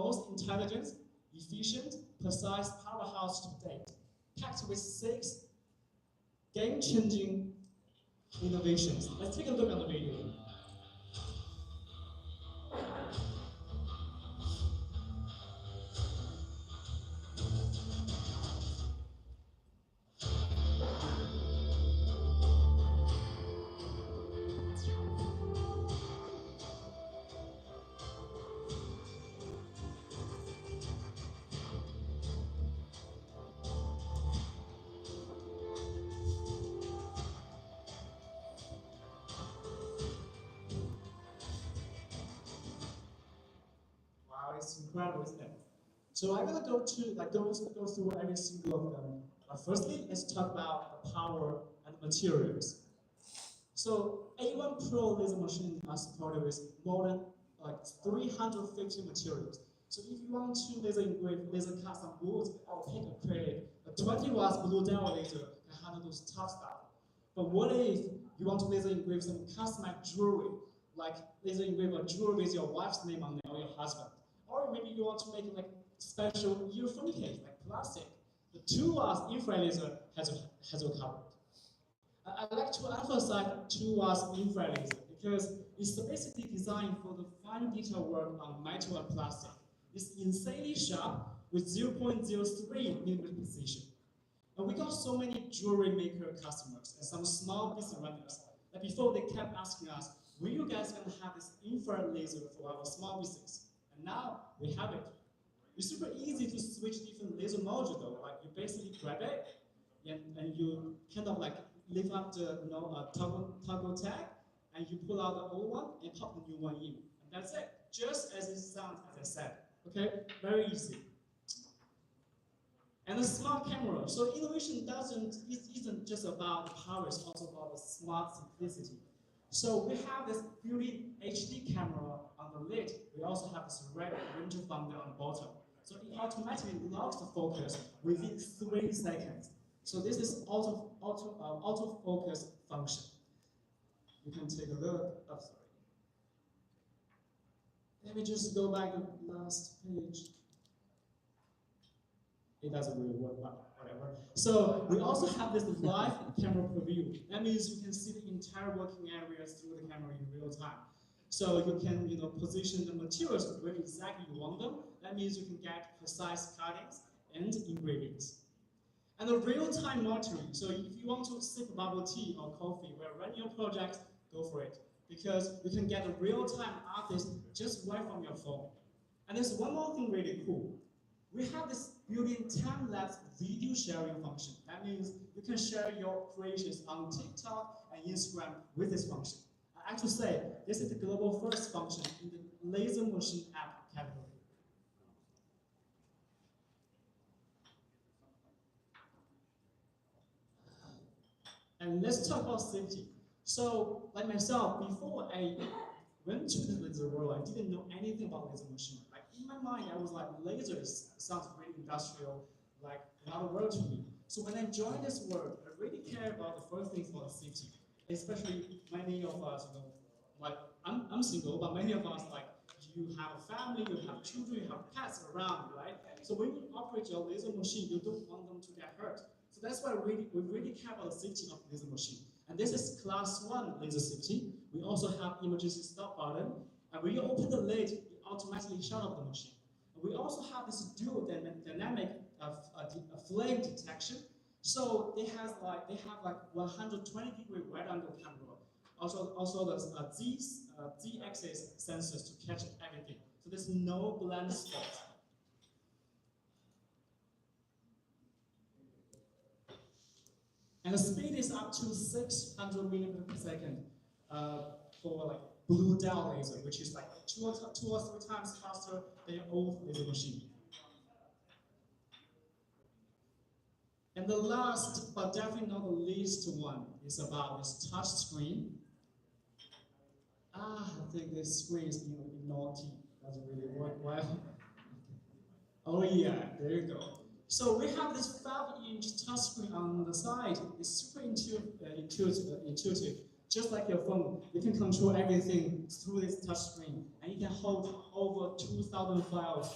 most intelligent, efficient, precise powerhouse to date, packed with 6 game-changing innovations. Let's take a look at the video. Wow, it's incredible, isn't it? So I'm gonna go through every single of them. Firstly, let's talk about the power and the materials. So A1 Pro laser machine are supported with more than 350 materials. So if you want to laser engrave, laser cut some woods or paint acrylic, a 20 watts blue diode laser can handle those tough stuff. But what if you want to laser engrave some customized jewelry, like laser engrave a jewelry with your wife's name on it or your husband? Or maybe you want to make like special earphone case, like plastic. The 2 watts infrared laser has you covered. I like to emphasize 2 watts infrared laser because it's basically designed for the fine detail work on metal and plastic. It's insanely sharp with 0.03 millimeter precision. And we got so many jewelry maker customers and some small business runners that before they kept asking us, when you guys gonna have this infrared laser for our small business? And now we have it. It's super easy to switch different laser modules though. Like you basically grab it and you kind of like lift up the toggle tag and you pull out the old one and pop the new one in. And that's it. Just as it sounds, as I said. Okay? Very easy. And the smart camera. So innovation isn't just about the power, it's also about the smart simplicity. So we have this built-in HD camera on the lid. We also have this red ranger funder on the bottom. So it automatically locks the focus within 3 seconds. So this is autofocus function. You can take a look. Oh, sorry. Let me just go back to the last page. It doesn't really work, but whatever. So we also have this live camera preview. That means you can see the entire working areas through the camera in real time. So you can position the materials where exactly you want them. That means you can get precise cuttings and engravings. And the real-time monitoring. So if you want to sip bubble tea or coffee while running your project, go for it. Because you can get a real-time update just right from your phone. And there's one more thing really cool. We have this built-in time-lapse video sharing function. That means you can share your creations on TikTok and Instagram with this function. I have to say, this is the global first function in the laser machine app category. And let's talk about safety. So, like myself, before I went to the laser world, I didn't know anything about laser machine. Like in my mind, I was like, lasers sounds really industrial, like another world to me. So when I joined this world, I really care about the first things about safety. Especially many of us, like I'm single, but many of us, like you have a family, you have children, you have pets around, right? So when you operate your laser machine, you don't want them to get hurt. So that's why we really care about the safety of the laser machine. And this is class 1 laser safety. We also have emergency stop button. And when you open the lid, it automatically shut off the machine. And we also have this dual dynamic flame detection. So they have like 120-degree wide angle camera. Also the Z-axis sensors to catch everything. So there's no blind spot. And the speed is up to 600 millimeters per second for like blue diode laser, which is like two or 3 times faster than your old laser machine. And the last, but definitely not the least one, is about this touch screen. I think this screen is naughty. Doesn't really work well. Oh yeah, there you go. So we have this 5-inch touchscreen on the side. It's super intuitive. Just like your phone, you can control everything through this touchscreen, and you can hold over 2,000 files